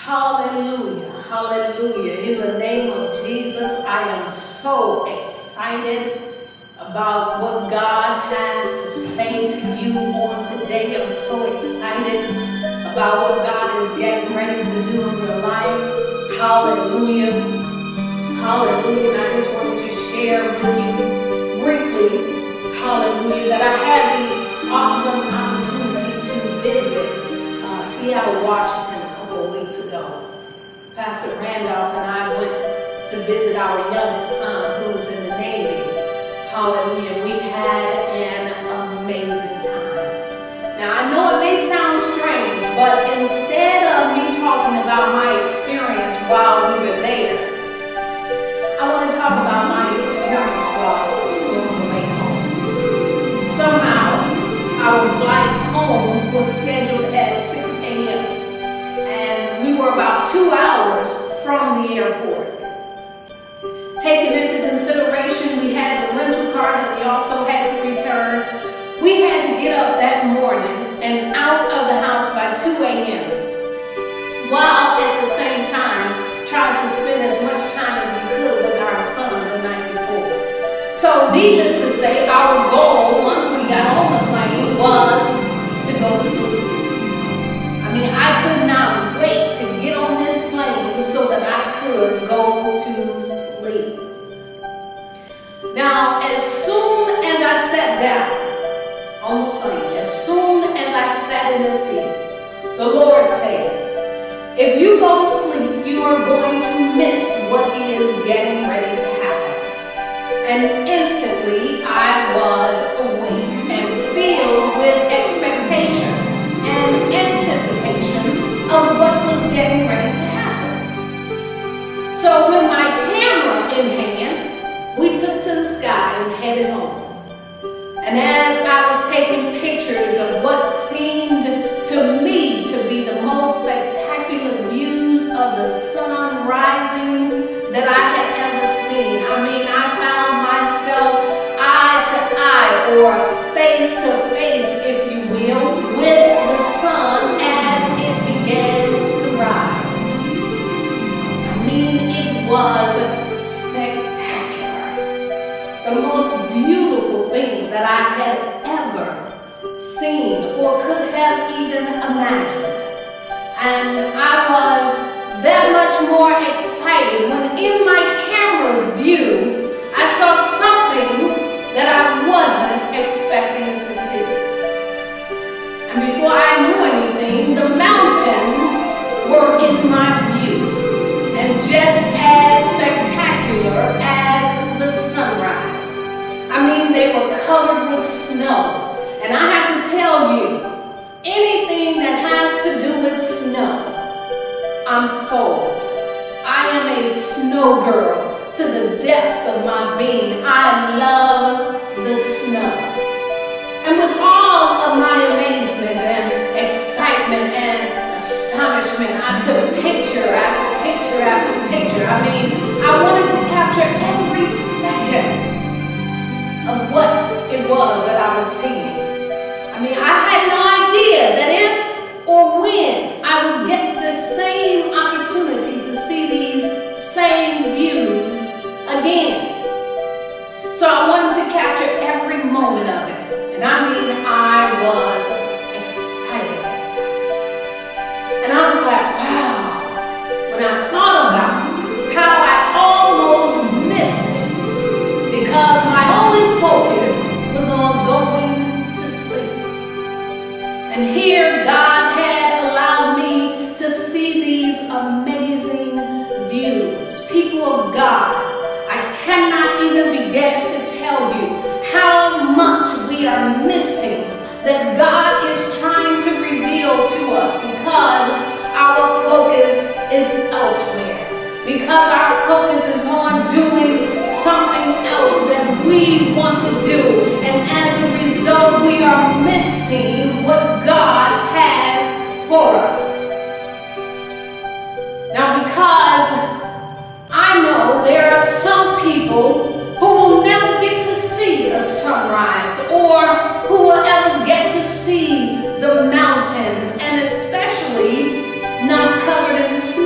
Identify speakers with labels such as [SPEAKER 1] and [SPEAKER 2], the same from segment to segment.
[SPEAKER 1] Hallelujah. Hallelujah. In the name of Jesus, I am so excited about what God has to say to you on today. I'm so excited about what God is getting ready to do in your life. Hallelujah. Hallelujah. And I just wanted to share with you briefly, hallelujah, that I had the awesome opportunity to visit Seattle, Washington a couple of weeks ago. Pastor Randolph and I went to visit our youngest son who's in the Navy. Hallelujah. We had an amazing time. Now, I know it may sound strange, but instead of me talking about my experience while we were there, I want to talk about my experience while we were on the way home. Somehow, our flight home was scheduled at 6 a.m. and we were about 2 hours from the airport. Taking into consideration, we had the rental car that we also had to return. We had to get up that morning and out of the house by 2 a.m. while at the same time trying to spend as much time as we could with our son the night before. So needless to say, our goal once we got on the plane was to go to sleep. I mean, I could not wait to get on this plane so that I could go to sleep. Now, as soon as I sat down on the plane, as soon as I sat in the seat, the Lord said, if you go to sleep, you are going to miss what is getting ready to happen. And instantly, I was awake and filled with expectation and anticipation of what was getting ready to happen. So with my camera in hand, we took to the sky and headed home. And as I was taking pictures of what seemed to me to be the most spectacular views of the sun rising that I had ever seen, I mean, I found myself eye to eye or face to face, if you will, with the sun as it began to rise. I mean, it was spectacular. The most beautiful thing that I had ever seen or could have even imagined. And I was that much more excited when in my camera's view, I saw something that I wasn't expecting to see. And before I knew anything, the mountains were in my view, and just as spectacular as the sunrise. I mean, they were covered with snow. And I have to tell you, anything that has to do with snow, I'm sold. I am a snow girl to the depths of my being. I love the snow. And with all of my amazement and excitement and astonishment, I took picture after picture after picture. I mean, I wanted to capture every second of what it was that I was seeing. I mean, I had no idea that if or when I would get the same opportunity to see these same views again. So I wanted to capture every moment of it. And I mean, I was excited. And I was like, wow. When I thought about how I almost missed it because my only focus was on going to sleep. And here God had allowed me to see these amazing views. People of God, I cannot even begin to tell you how much we are missing that God is trying to reveal to us because our focus is elsewhere. Because our focus is on doing something else that we want to do. And as a result, we are missing what God has for us. Now, because I know there are some people who will never get to see a sunrise or who will ever get to see the mountains, and especially not covered in snow.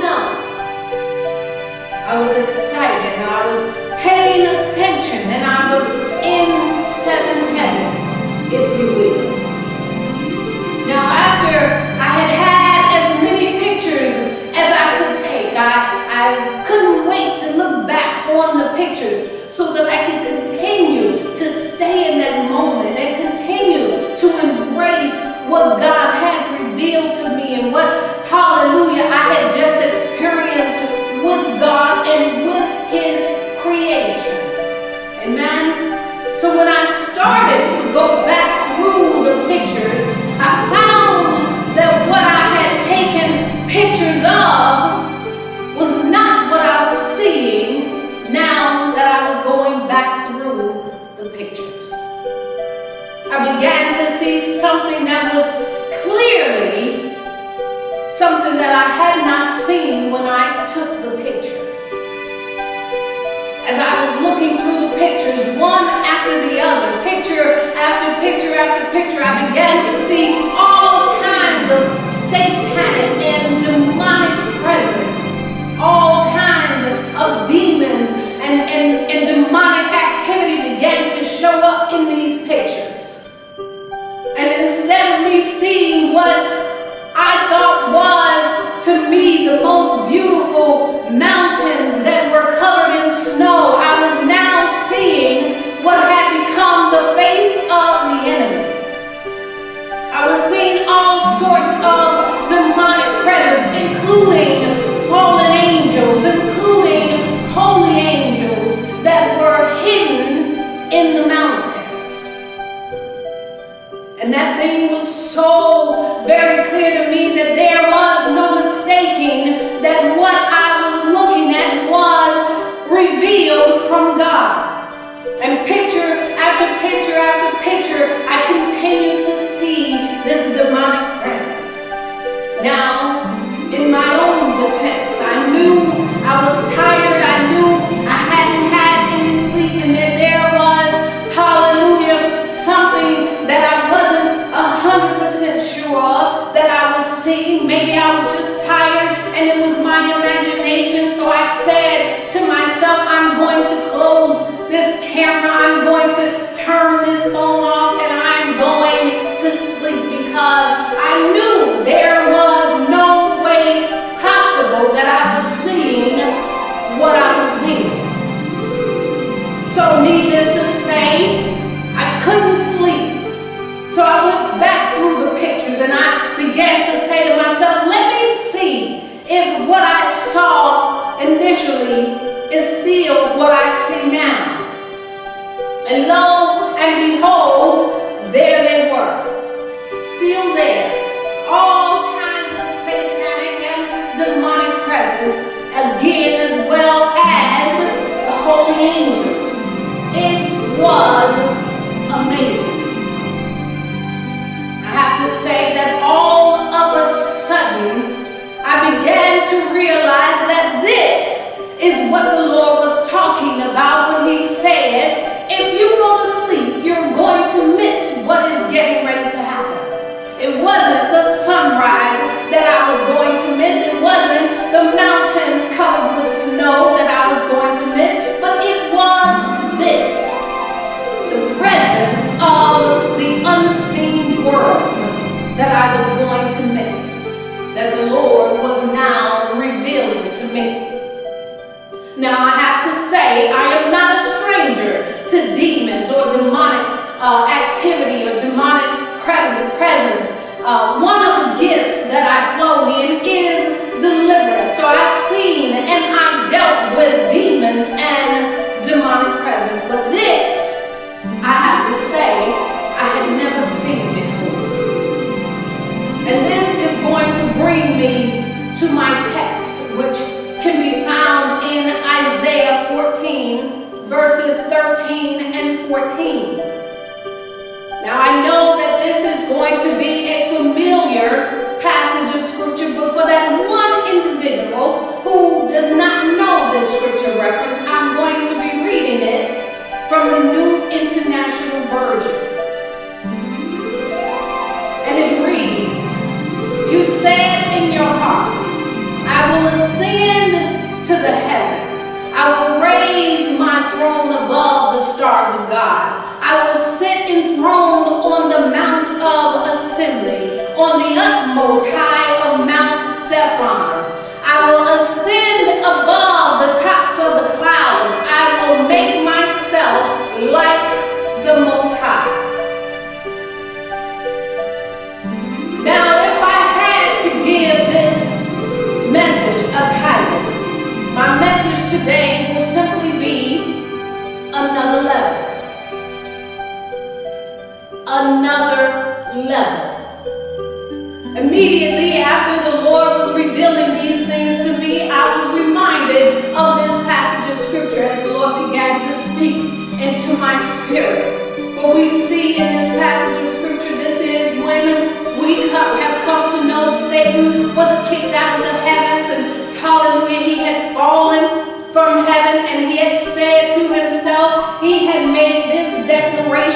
[SPEAKER 1] something that I had not seen when I took the picture. As I was looking through the pictures, one after the other, picture after picture after picture, I began to see all kinds of satanic and demonic presence, all kinds of demons and demonic activity began to show up in these pictures. And instead of me seeing what I thought was, to me, the most beautiful mountains that were covered in snow, I was now seeing what had become the face of the enemy. I was seeing all sorts of demonic presence, including fallen angels, including holy angels that were hidden in the mountains. And that thing was so very clear to me that there was no mistaking that what I was looking at was revealed from God. And picture after picture after picture, I continued to see this demonic presence. Now, in my own defense, I knew I was tired. I knew I hadn't had any sleep, and that there was, hallelujah, something that I wasn't 100% sure of that I was seeing. Maybe I was just tired and it was my imagination. So I said to myself, I'm going to close this camera, I'm going to turn this phone off, and I'm going to sleep, because I knew there was no way possible that I was seeing what I was seeing. So needless to say, I couldn't sleep. So I went back through the pictures and I began to say to myself, let me see if what I saw initially is still what I see now. And lo and behold, there they were, still there. All kinds of satanic and demonic presence, again, as well as the holy angels. It was amazing. I have to say that all of a sudden, I began to realize that this is what the Lord was talking about when He said, if you go to sleep, you're going to miss what is getting ready to happen. It wasn't the sunrise that I was going to miss. It wasn't the mountains covered with snow that I was going to miss, but it was this, the presence of the unseen world that I was going to miss, that the Lord was now revealing to me. Now I have to say, I am not a stranger to demons or demonic activity or demonic presence. One of the gifts that I flow in is deliverance. So I've seen and I've dealt with demons and demonic presence. But this, I have to say, I had never seen before. And this is going to bring me to my text, which can be found in Isaiah 14, verses 13 and 14. Now I know that this is going to be a familiar passage of scripture, but for that one individual who does not know this scripture reference, I'm going to be reading it from the New International Version. And it reads, you said in your heart, I will ascend to the heavens. I will raise my throne above the stars of God. I will sit enthroned on the mount of assembly, on the utmost high of Mount Sephon. I will ascend above the tops of the clouds. I will make myself like the Most High. Now, if I had to give this message a title, my message today will simply be Another Level. Another level. Immediately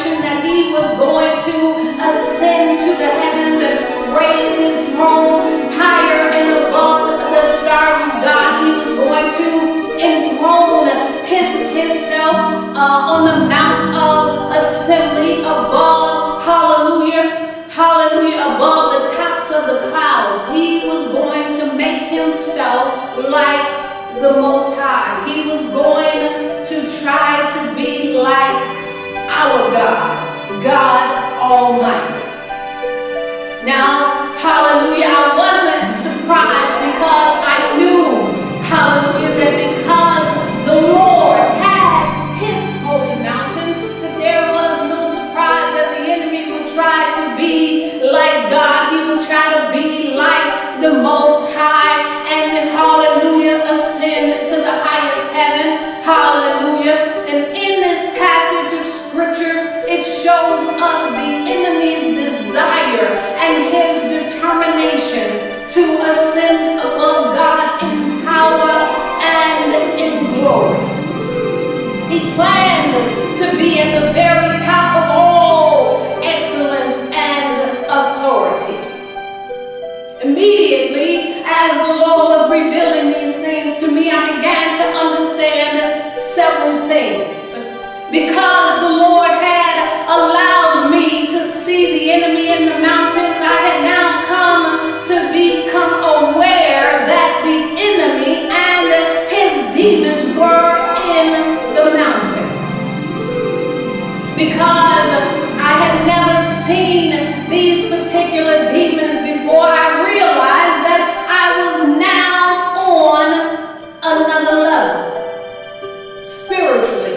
[SPEAKER 1] declaration that he was going to ascend to the heavens and raise his throne higher and above the stars of God. He was going to enthrone himself on the Mount of Assembly above, hallelujah, above the tops of the clouds. He was going to make himself like the Most High. He was going to try to be like our God, God Almighty. Now, hallelujah, I wasn't surprised because I knew, hallelujah, that because the Lord has his holy mountain, that there was no surprise that the enemy would try to be like God. He would try to be like the Most High and, hallelujah, ascend to the highest heaven. Hallelujah. And in this passage of scripture, it shows us the enemy's desire and his determination to ascend above God in power and in glory. He planned to be at the very top of all excellence and authority. Immediately, as the Lord was revealing these things to me, I began to understand several things. Because the Lord had allowed me to see the enemy in the mountains, I had now come to become aware that the enemy and his demons were in the mountains. Because I had never seen these particular demons before, I realized that I was now on another level, spiritually.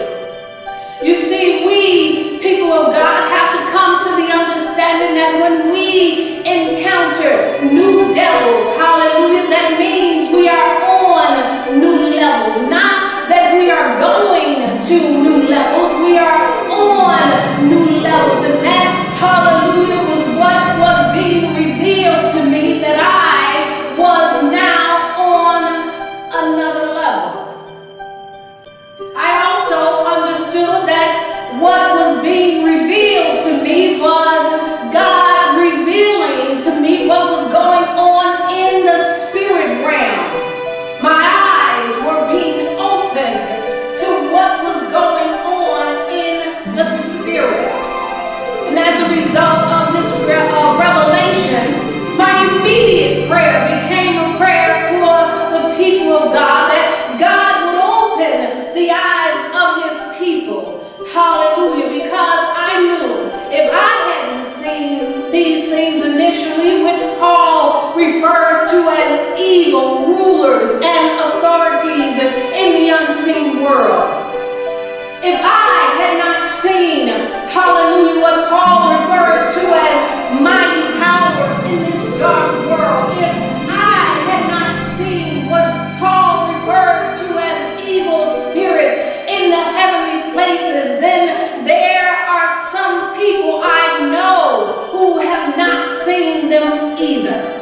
[SPEAKER 1] You see, we, people of God, have to come to the understanding that when we encounter new devils, hallelujah, that means we are on new levels. Not that we are going to new levels, we are on new levels. And that, hallelujah, was what was being revealed to me, that I was now on another level. I also understood that what was being revealed to me was God revealing to me what was going on in the spirit realm. My eyes were being opened to what was going on in the spirit. And as a result of this revelation, my immediate prayer became a prayer for the people of God, that God would open the eyes of his people. Hallelujah. Because I knew if I hadn't seen these things initially, which Paul refers to as evil rulers and authorities in the unseen world, if I had not seen, hallelujah, what Paul refers to as mighty powers in this dark world, if I had not seen what Paul refers to as evil spirits in the heavenly places, then there are some people I know who have not seen them either.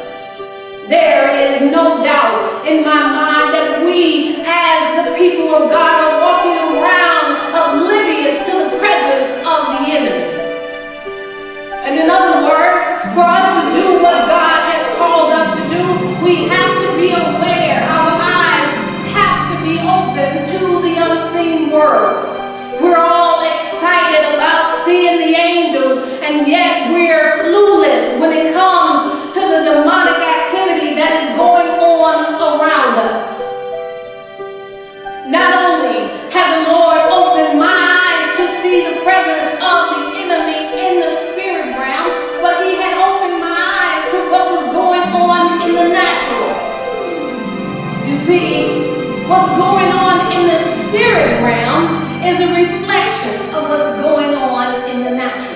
[SPEAKER 1] There is no doubt in my mind that we, as the people of God, are walking around oblivious to the presence of the enemy. And in other words, for us to do what God has called us to do, we have to be aware. Our eyes have to be open to the unseen world. We're all excited about seeing the angels, and yet we're clueless when it comes to the demonic activity that is going on around us. Not only had the Lord opened my eyes to see the presence of the enemy in the spirit realm, but he had opened my eyes to what was going on in the natural. You see, what's going on in the spirit realm is a reflection of what's going on in the natural.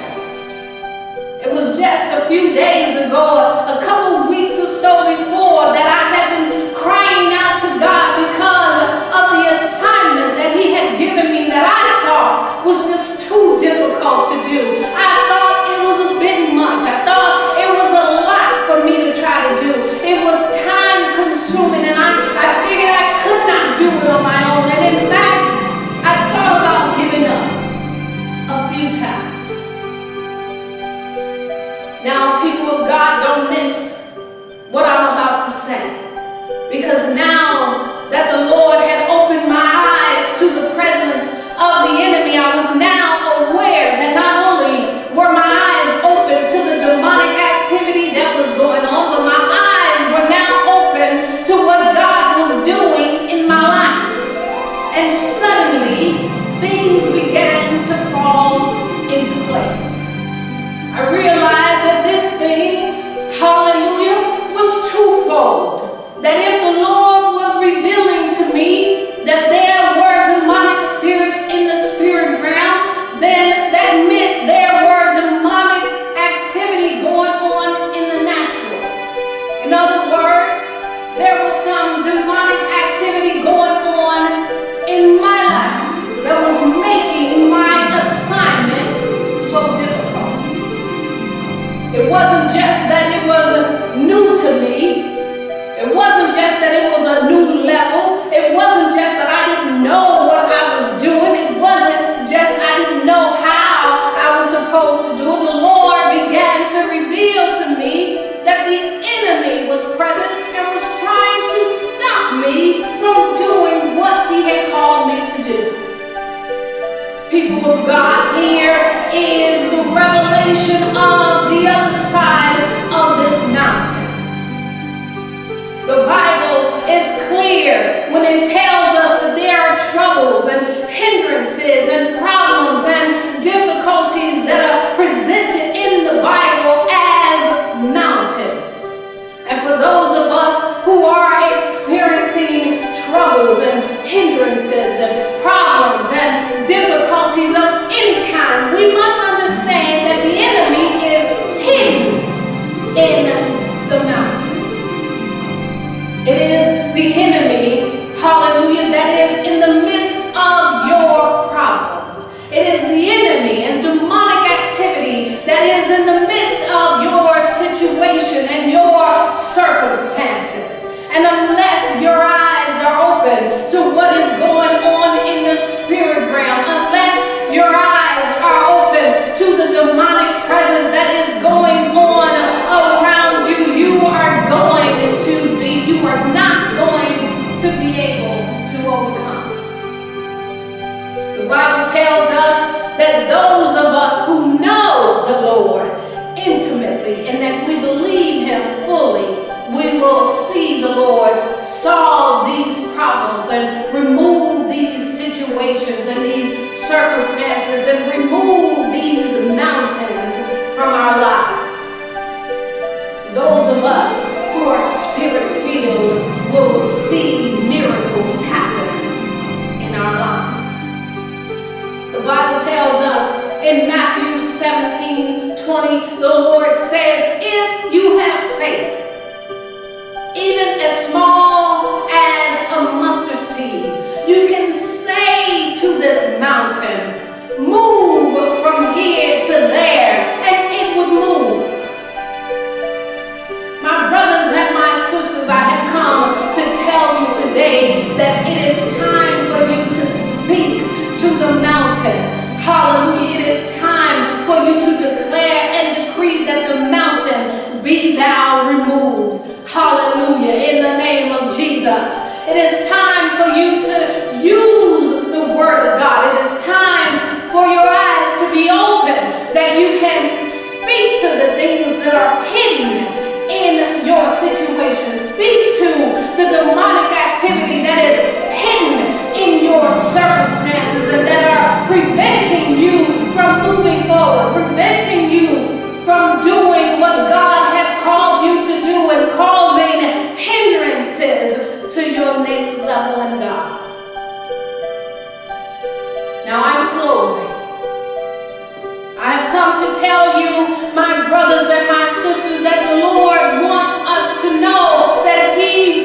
[SPEAKER 1] It was just a few days ago, a couple of weeks or so before, that I had been crying out to God because of the assignment that he had given me that I thought was just too difficult to do. I thought it was a bit much. I thought it was a lot for me to try to do. It was time consuming, and I figured I could not do it on my own. And in fact, I thought about giving up a few times. because now that the Lord had opened my eyes to the presence of the enemy, I was now aware that not only were my eyes open to the demonic activity that was going on, but my eyes were now open to what God was doing in my life. And suddenly, things began to fall into place. I realized that this thing, hallelujah, was twofold. That if the Lord was revealing to me that there were demonic spirits in the spirit realm, then that meant there were demonic activity going on in the natural. In other words, there was some demonic activity going on in my life that was making my assignment so difficult. It wasn't just that it was new to me. It wasn't just that it was a new level. It wasn't just that I didn't know what I was doing. It wasn't just I didn't know how I was supposed to do it. The Lord began to reveal to me that the enemy was present and was trying to stop me from doing what he had called me to do. People of God, here is the revelation of the other side of this mountain. The Bible is clear when it tells us that there are troubles and hindrances and problems and difficulties that are presented in the Bible as mountains. And for those of us who are experiencing troubles and hindrances and problems and difficulties of any kind, we must understand that the enemy is hidden in the mountain. It is the enemy, hallelujah, that is in the midst of your problems. It is the enemy and demonic activity that is in the midst of your situation and your circumstances. And unless your eyes are open to what is going on in the spirit realm, unless your eyes are open to the demonic presence that is going on around you, you are not going to be able to overcome. The Bible tells us that those of us who know the Lord intimately and that we believe him fully, we will see the Lord solve these problems and remove these situations and these circumstances and remove these mountains from our lives. Those of us who are spirit-filled will see miracles happen in our lives. The Bible tells us in Matthew 17:20, the Lord says, if you have faith, even as small as a mustard seed, you can say to this mountain, move from here to there, and it would move. My brothers and my sisters, I have come to tell you today that it is time for you to speak to the mountain. Hallelujah. It is time for you to declare and decree that the mountain be thou removed. Hallelujah. In the name of Jesus. It is time for you to use the word of God. It is time for your eyes to be open, that you can speak to the things that are hidden in your situation. Speak to the demonic activity that is hidden in your circumstances and that are preventing you from moving forward, preventing you from doing what God has called you to do and causing hindrances to your next level in God. Now I'm closing. I have come to tell you, my brothers and my sisters, that the Lord wants us to know that He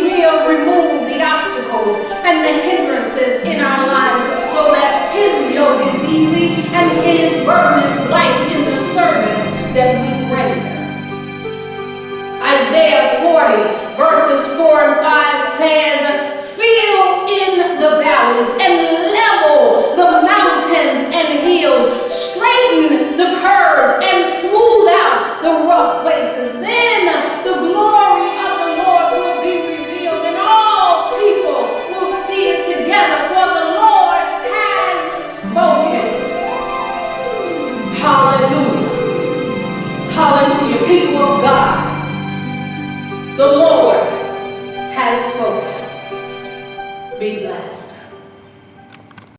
[SPEAKER 1] The Lord has spoken. Be blessed.